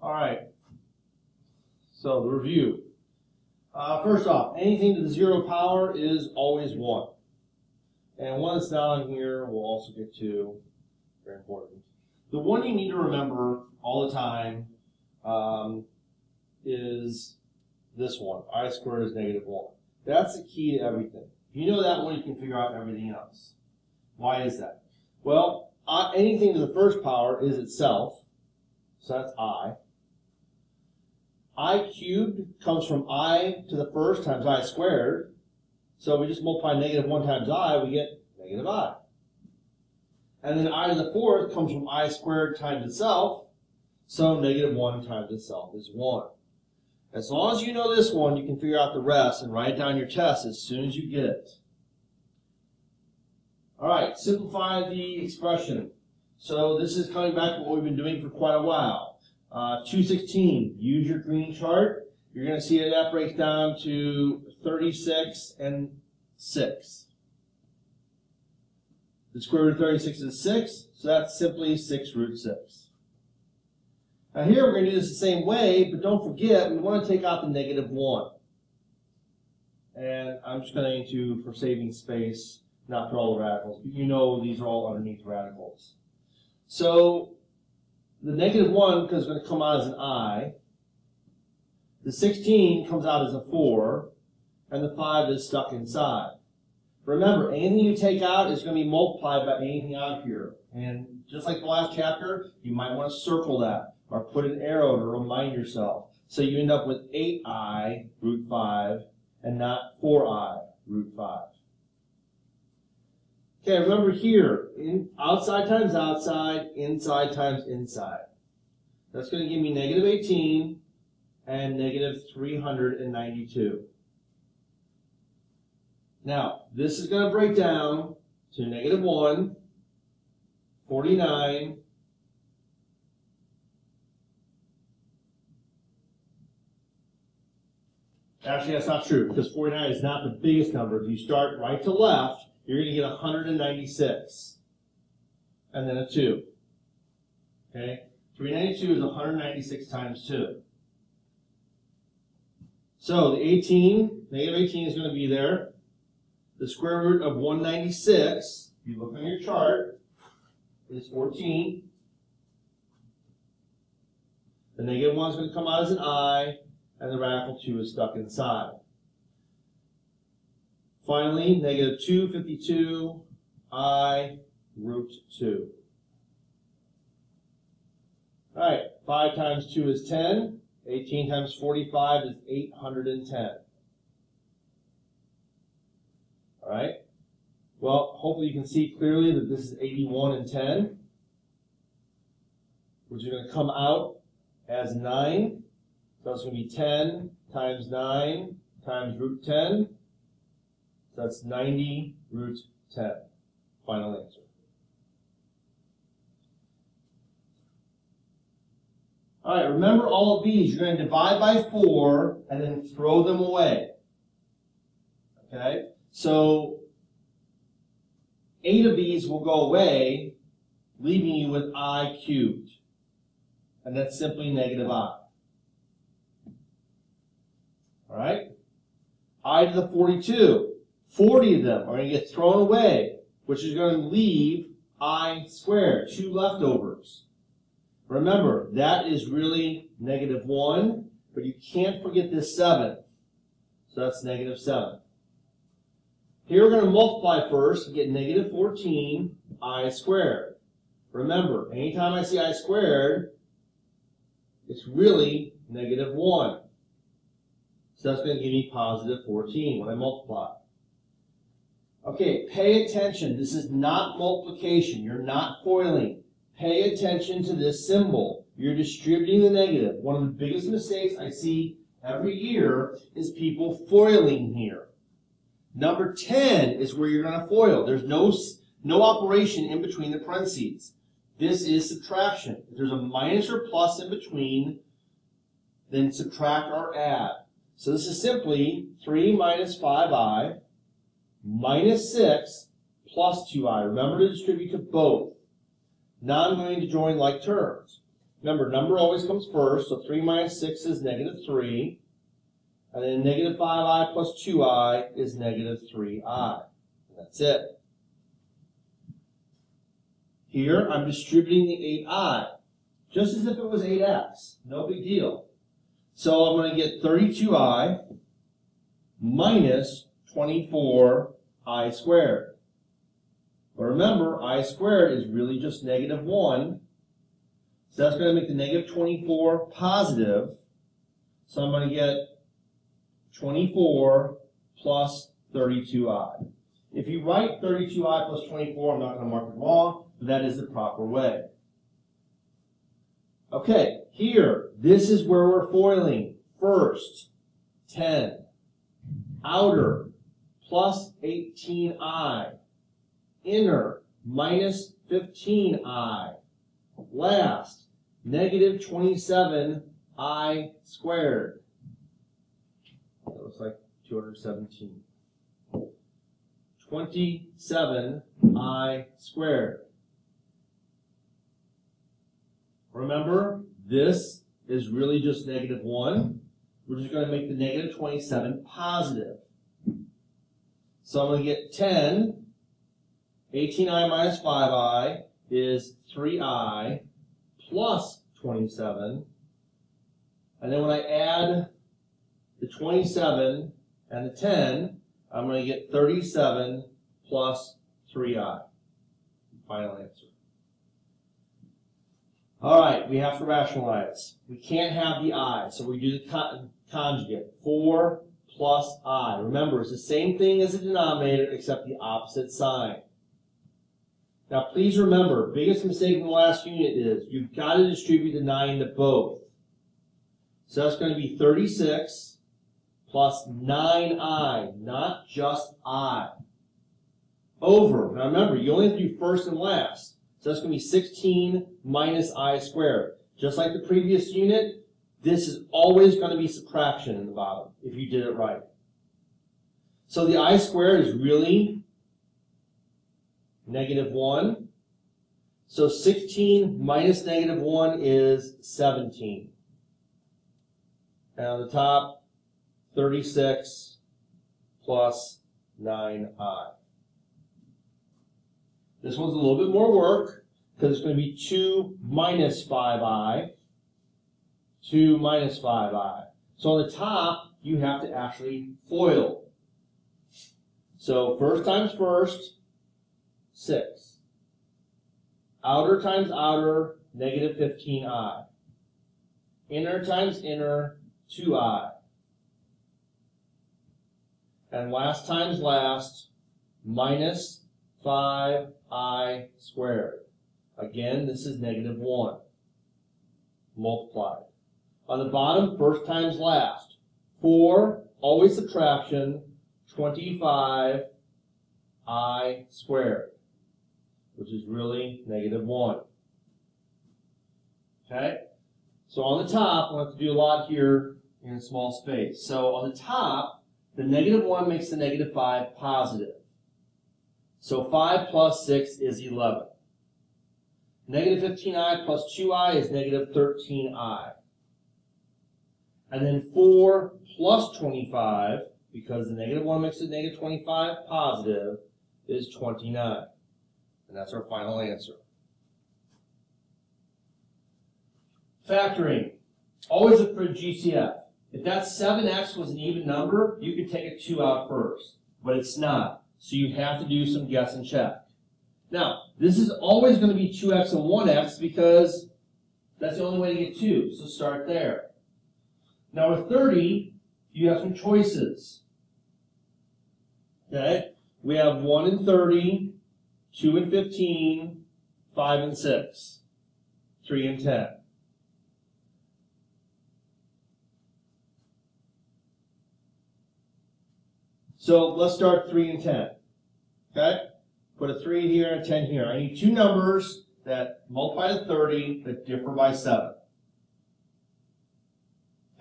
All right. So the review. First off, anything to the 0 power is always 1. And one that's down here we'll also get to. Very important. The one you need to remember all the time is this one. I squared is -1. That's the key to everything. If you know that one, you can figure out everything else. Why is that? Well, anything to the first power is itself. So that's I. I cubed comes from I to the first times I squared. So we just multiply -1 times I, we get -I. And then I to the fourth comes from I squared times itself. So -1 times itself is 1. As long as you know this one, you can figure out the rest and write it down in your test as soon as you get it. All right, simplify the expression. So this is coming back to what we've been doing for quite a while. 216, use your green chart. You're going to see that breaks down to 36 and 6. The square root of 36 is 6, so that's simply 6 root 6. Now here we're going to do this the same way, but don't forget we want to take out the -1. And I'm just going to, for saving space, not draw all the radicals, but you know these are all underneath radicals. So the -1, because it's going to come out as an I, the 16 comes out as a 4, and the 5 is stuck inside. Remember, anything you take out is going to be multiplied by anything out here. And just like the last chapter, you might want to circle that or put an arrow to remind yourself. So you end up with 8I root 5 and not 4I root 5. Okay, remember here, outside times outside, inside times inside. That's going to give me -18 and -392. Now, this is going to break down to -1, 49, actually that's not true, because 49 is not the biggest number. If you start right to left, you're going to get 196, and then a 2. Okay, 392 is 196 times 2. So the 18, -18 is going to be there. The square root of 196, if you look on your chart, is 14. The -1 is going to come out as an I, and the radical 2 is stuck inside. Finally, -252 I root 2. All right, 5 times 2 is 10. 18 times 45 is 810. All right. Well, hopefully you can see clearly that this is 81 and 10, which is going to come out as 9. So it's going to be 10 times 9 times root 10. So that's 90 root 10. Final answer. All right, remember all of these. You're going to divide by 4 and then throw them away. Okay? So 8 of these will go away, leaving you with I cubed. And that's simply -I. All right? I to the 42. 40 of them are going to get thrown away, which is going to leave I squared, 2 leftovers. Remember, that is really -1, but you can't forget this 7. So that's -7. Here we're going to multiply first and get -14 I squared. Remember, anytime I see I squared, it's really -1. So that's going to give me +14 when I multiply. Okay, pay attention. This is not multiplication. You're not foiling. Pay attention to this symbol. You're distributing the negative. One of the biggest mistakes I see every year is people foiling here. Number 10 is where you're going to foil. There's no operation in between the parentheses. This is subtraction. If there's a minus or plus in between, then subtract or add. So this is simply 3 minus 5i minus 6 plus 2i. Remember to distribute to both. Now I'm going to join like terms. Remember, number always comes first, so 3 minus 6 is negative 3. And then negative 5i plus 2i is negative 3i. And that's it. Here, I'm distributing the 8i, just as if it was 8x. No big deal. So I'm going to get 32i minus 24i squared. But remember, I squared is really just negative 1. So that's going to make the negative 24 positive. So I'm going to get 24 plus 32i. If you write 32i plus 24, I'm not going to mark it wrong, but that is the proper way. Okay, here, this is where we're foiling. First, 10. Outer, plus 18i. Inner, minus 15i. Last, negative 27i squared. That looks like 217. 27i squared. Remember, this is really just negative 1. We're just going to make the negative 27 positive. So I'm going to get 10. 18i minus 5i is 3i plus 27. And then when I add the 27 and the 10, I'm going to get 37 plus 3i. Final answer. All right, we have to rationalize. We can't have the I, so we do the conjugate. 4 plus I. Remember, it's the same thing as the denominator, except the opposite sign. Now, please remember, biggest mistake in the last unit is you've got to distribute the 9 to both. So that's going to be 36 plus 9i, not just I. Over. Now remember, you only have to do first and last. So that's going to be 16 minus I squared. Just like the previous unit, this is always going to be subtraction in the bottom, if you did it right. So the I squared is really negative 1. So 16 minus negative 1 is 17. And on the top, 36 plus 9i. This one's a little bit more work, because it's going to be 2 minus 5i, 2 minus 5i. So on the top, you have to actually FOIL. So first times first, 6. Outer times outer, negative 15i. Inner times inner, 2i. And last times last, minus 5i squared. Again, this is negative 1. Multiplied. On the bottom, first times last. 4, always subtraction, 25i squared, which is really negative 1. Okay? So on the top, we'll have to do a lot here in a small space. So on the top, the negative 1 makes the negative 5 positive. So 5 plus 6 is 11. Negative 15i plus 2i is negative 13i. And then 4 plus 25, because the negative 1 makes the negative 25 positive, is 29. And that's our final answer. Factoring. Always look for a GCF. If that 7x was an even number, you could take a 2 out first. But it's not. So you have to do some guess and check. Now, this is always going to be 2x and 1x because that's the only way to get 2. So start there. Now with 30, you have some choices. Okay? We have 1 and 30, 2 and 15, 5 and 6, 3 and 10. So let's start 3 and 10. Okay? Put a 3 here and a 10 here. I need two numbers that multiply to 30 that differ by 7.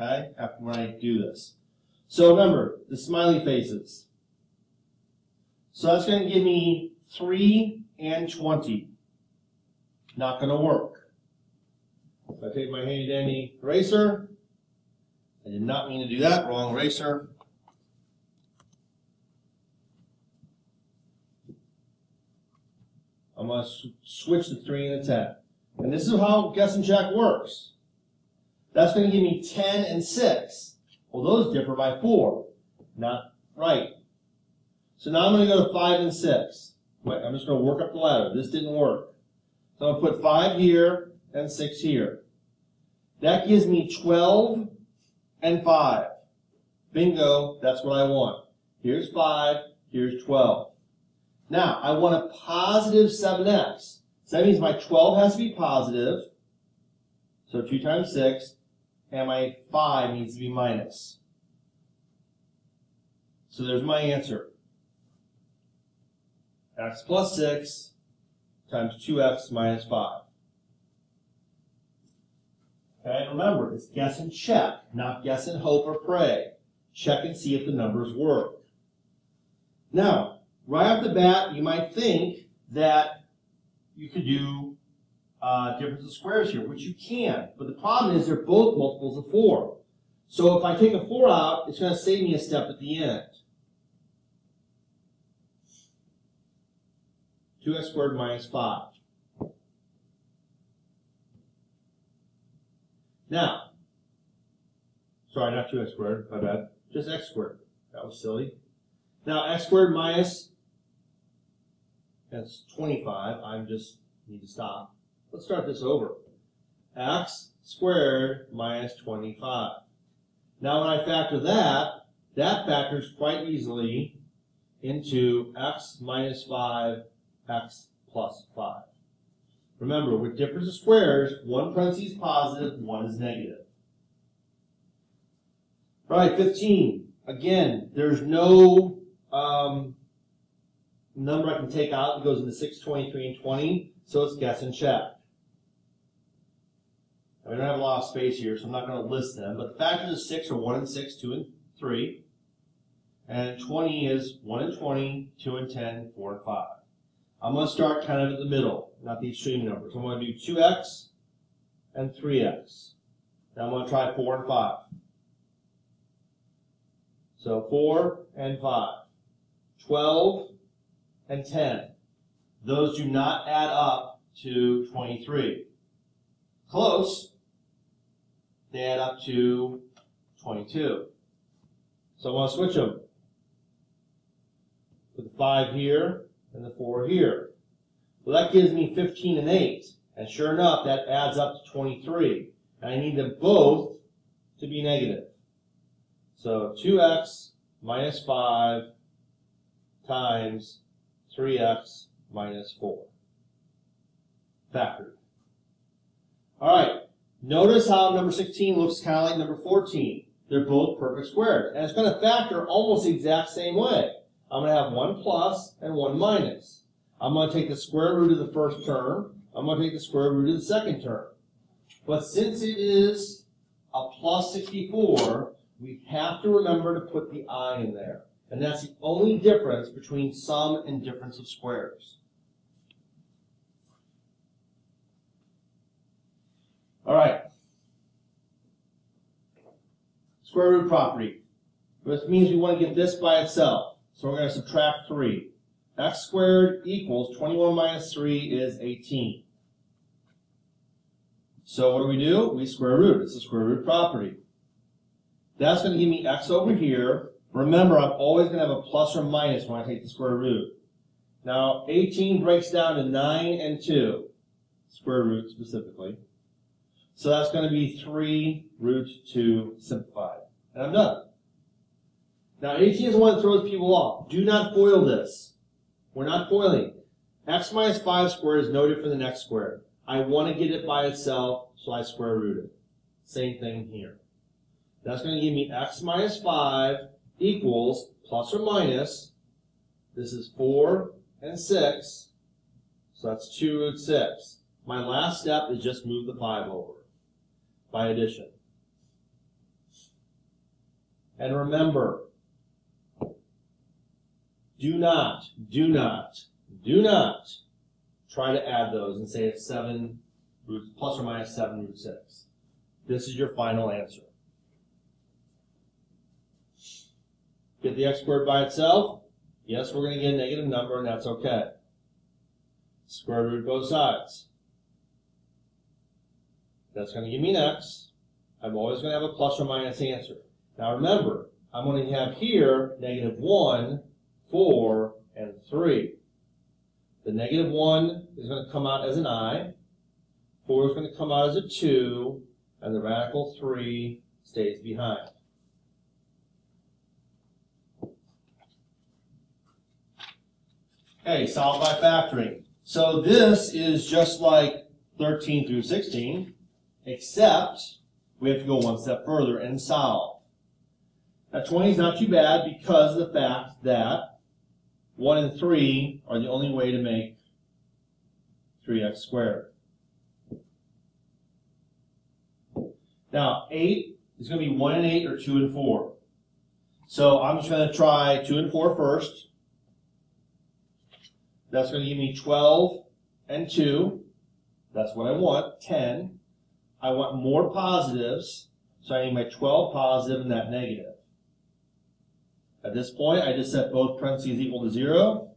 Okay? After when I do this. So remember, the smiley faces. So that's going to give me 3 and 20. Not going to work. So I take my handy dandy eraser. I did not mean to do that, wrong eraser. I'm going to switch the 3 and the 10. And this is how guess and check works. That's going to give me 10 and 6. Well, those differ by 4. Not right. So now I'm going to go to 5 and 6. Wait, I'm just going to work up the ladder. This didn't work. So I'm going to put 5 here and 6 here. That gives me 12 and 5. Bingo, that's what I want. Here's 5, here's 12. Now, I want a positive 7x. So that means my 12 has to be positive. So 2 times 6. And my 5 needs to be minus. So there's my answer. X plus 6 times 2x minus 5. Okay, remember, it's guess and check, not guess and hope or pray. Check and see if the numbers work. Now, right off the bat, you might think that you could do difference of squares here, which you can. But the problem is they're both multiples of 4. So if I take a 4 out, it's going to save me a step at the end. 2x squared minus 5. Now, sorry, not 2x squared, my bad. Just x squared. That was silly. Now, x squared minus, that's 25. I just need to stop. Let's start this over. X squared minus 25. Now, when I factor that, that factors quite easily into x minus 5, x plus 5. Remember, with difference of squares, one parenthesis is positive, one is negative. All right, 15. Again, there's no number I can take out that goes into 6, 23, and 20, so it's guess and check. I don't have a lot of space here, so I'm not going to list them, but the factors of 6 are 1 and 6, 2 and 3, and 20 is 1 and 20, 2 and 10, 4 and 5. I'm going to start kind of at the middle, not the extreme numbers. I'm going to do 2x and 3x. Now I'm going to try 4 and 5. So 4 and 5. 12 and 10. Those do not add up to 23. Close. They add up to 22. So I want to switch them. Put the 5 here and the 4 here. Well, that gives me 15 and 8. And sure enough, that adds up to 23. And I need them both to be negative. So 2x minus 5 times 3x minus 4. Factored. All right. Notice how number 16 looks kind of like number 14. They're both perfect squares. And it's going to factor almost the exact same way. I'm going to have 1 plus and 1 minus. I'm going to take the square root of the first term. I'm going to take the square root of the second term. But since it is a plus 64, we have to remember to put the I in there. And that's the only difference between sum and difference of squares. All right. Square root property. This means we want to get this by itself. So we're going to subtract 3. X squared equals 21 minus 3 is 18. So what do? We square root. It's a square root property. That's going to give me x over here. Remember, I'm always going to have a plus or minus when I take the square root. Now, 18 breaks down to 9 and 2. Square root specifically. So that's going to be 3 root 2 simplified. And I'm done. Now, 18 is the one that throws people off. Do not FOIL this. We're not foiling. X minus 5 squared is no different than x squared. I want to get it by itself, so I square root it. Same thing here. That's going to give me x minus 5 equals plus or minus. This is 4 and 6, so that's 2 root 6. My last step is just move the 5 over by addition. And remember, do not try to add those and say it's 7 plus or minus 7 root 6. This is your final answer. Get the x squared by itself? Yes, we're going to get a negative number, and that's okay. Square root both sides. That's going to give me an x. I'm always going to have a plus or minus answer. Now remember, I'm going to have here negative 1, 4, and 3. The negative 1 is going to come out as an I, 4 is going to come out as a 2, and the radical 3 stays behind. Okay, solve by factoring. So this is just like 13 through 16, except we have to go one step further and solve. Now 20 is not too bad because of the fact that 1 and 3 are the only way to make 3x squared. Now 8 is going to be 1 and 8 or 2 and 4. So I'm just going to try 2 and 4 first. That's going to give me 12 and 2. That's what I want, 10. I want more positives, so I need my 12 positive and that negative. At this point, I just set both parentheses equal to 0.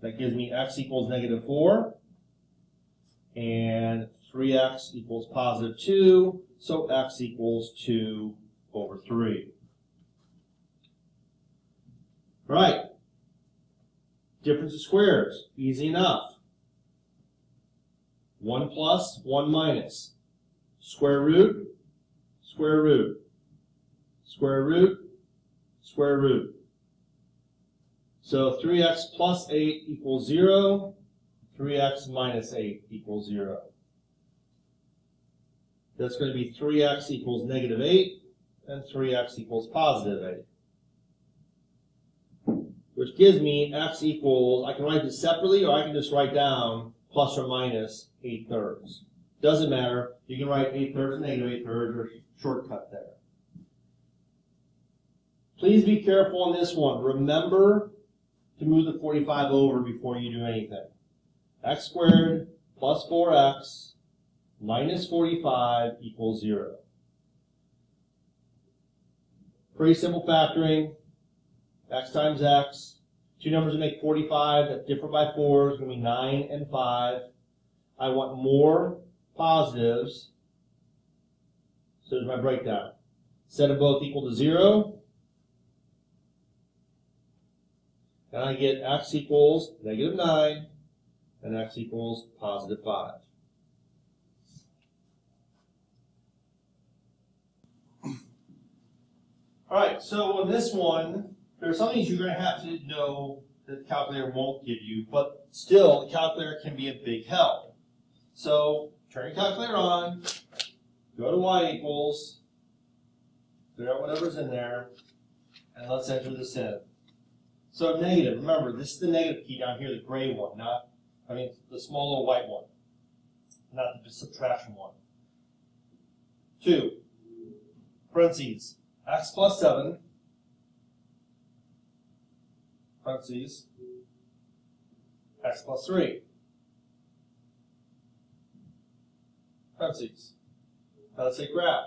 That gives me x equals negative 4. And 3x equals positive 2, so x equals 2 over 3. Right. Difference of squares, easy enough. 1 plus, 1 minus. Square root, square root, square root, square root. So 3x plus 8 equals 0. 3x minus 8 equals 0. That's going to be 3x equals negative 8, and 3x equals positive 8. Which gives me x equals, I can write this separately, or I can just write down plus or minus 8/3. Doesn't matter. You can write 8/3 and negative 8/3 or shortcut there. Please be careful on this one. Remember to move the 45 over before you do anything. X squared plus 4x minus 45 equals 0. Pretty simple factoring. X times x. Two numbers that make 45 that differ by 4 is going to be 9 and 5. I want more positives. So there's my breakdown. Set of both equal to 0. And I get x equals negative 9 and x equals positive 5. All right, so on this one, there are some things you're going to have to know that the calculator won't give you, but still, the calculator can be a big help. So turn your calculator on, go to y equals, figure out whatever's in there, and let's enter this in. So negative, remember, this is the negative key down here, the gray one, the small little white one, not the subtraction one. 2, parentheses, x plus 7, parentheses, x plus 3, parentheses. Now let's say graph.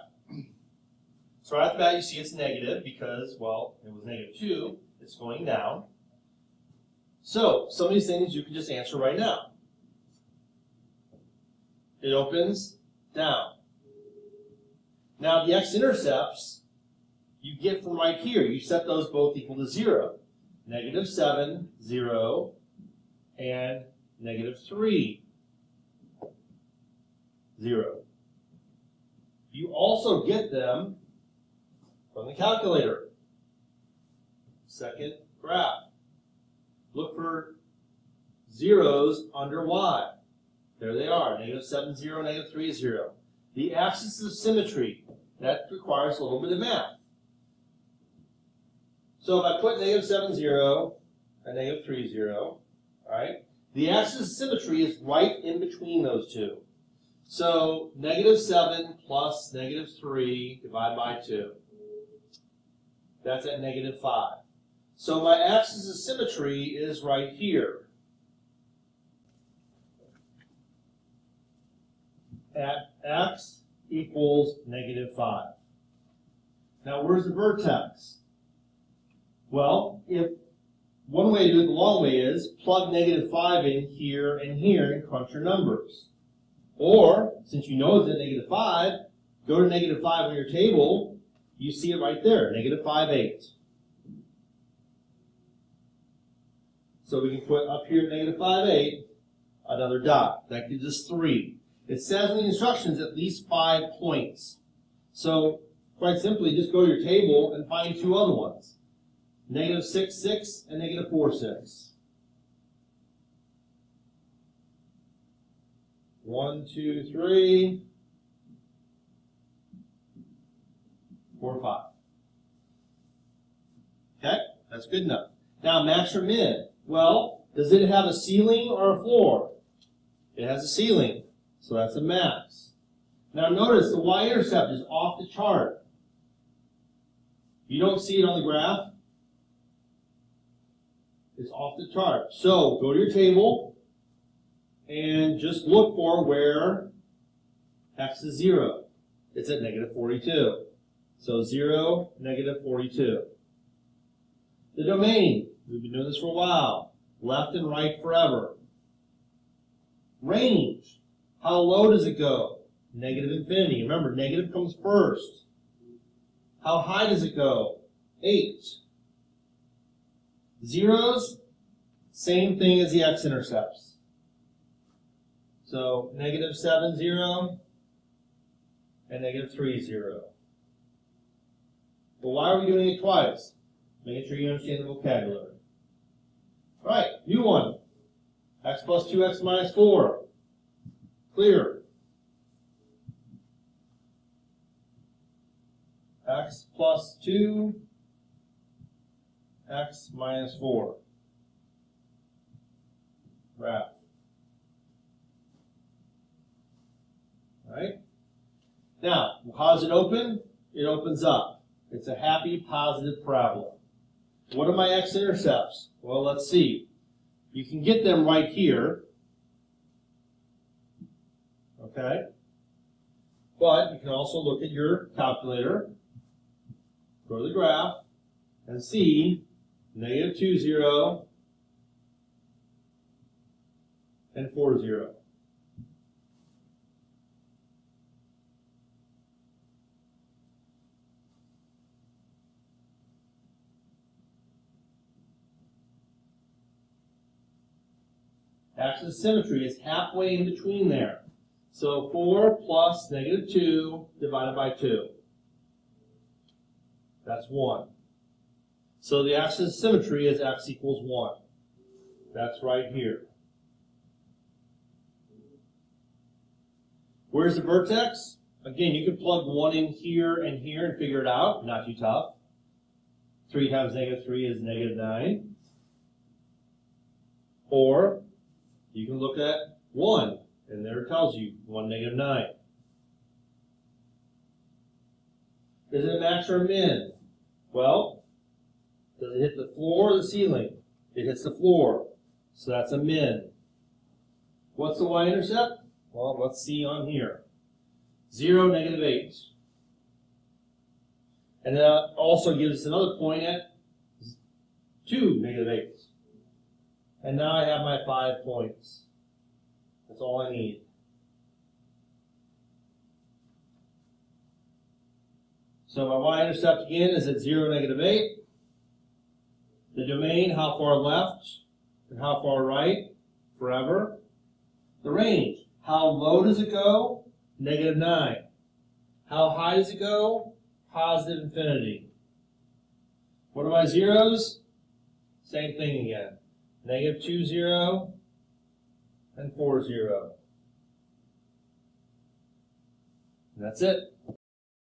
So right off the bat you see it's negative because, well, it was negative 2. It's going down. So some of these things you can just answer right now. It opens down. Now the x-intercepts you get from right here. You set those both equal to 0. Negative 7, 0, and negative 3, 0. You also get them from the calculator. Second graph. Look for zeros under y. There they are. Negative 7, 0, negative 3, 0. The axis of symmetry. That requires a little bit of math. So if I put negative 7, 0 and negative 3, 0, right, the axis of symmetry is right in between those two. So negative 7 plus negative 3 divided by 2. That's at negative 5. So my axis of symmetry is right here. at x equals -5. Now, where's the vertex? Well, if one way to do it the long way is plug -5 in here and crunch your numbers. Or, since you know it's at -5, go to -5 on your table. You see it right there, -5/8. So we can put up here -5/8 another dot. That gives us 3. It says in the instructions at least 5 points. So, quite simply, just go to your table and find 2 other ones. -6/6 and -4/6. 1, 2, 3, 4, 5. Okay, that's good enough. Now, max or min. Well, does it have a ceiling or a floor? It has a ceiling, so that's a max. Now notice the y-intercept is off the chart. You don't see it on the graph. It's off the chart. So go to your table and just look for where x is 0. It's at -42. So 0, -42. The domain. We've been doing this for a while. Left and right forever. Range. How low does it go? -infinity. Remember, negative comes first. How high does it go? 8. Zeros, same thing as the x-intercepts. So -7, 0, and -3, 0. But why are we doing it twice? Making sure you understand the vocabulary. All right, new one. X plus 2x minus 4. Clear. X plus 2, x minus 4. Graph. All right? Now, how does it open? It opens up. It's a happy, positive parabola. What are my x-intercepts? Well, let's see. You can get them right here. Okay? But you can also look at your calculator, go to the graph, and see -2, 0, and 4, 0. Axis of symmetry is halfway in between there. So 4 plus -2 divided by 2. That's 1. So the axis of symmetry is x equals 1. That's right here. Where's the vertex? Again, you can plug 1 in here and figure it out. Not too tough. 3 times -3 is -9. Or you can look at 1, and there it tells you 1, -9. Is it a max or a min? Well, does it hit the floor or the ceiling? It hits the floor, so that's a min. What's the y-intercept? Well, let's see on here. 0, -8. And that also gives us another point at 2, -8. And now I have my 5 points. That's all I need. So my y-intercept again is at 0, -8. The domain, how far left and how far right, forever. The range, how low does it go? -9. How high does it go? Positive infinity. What are my zeros? Same thing again. -2, 0, and 4, 0. And that's it.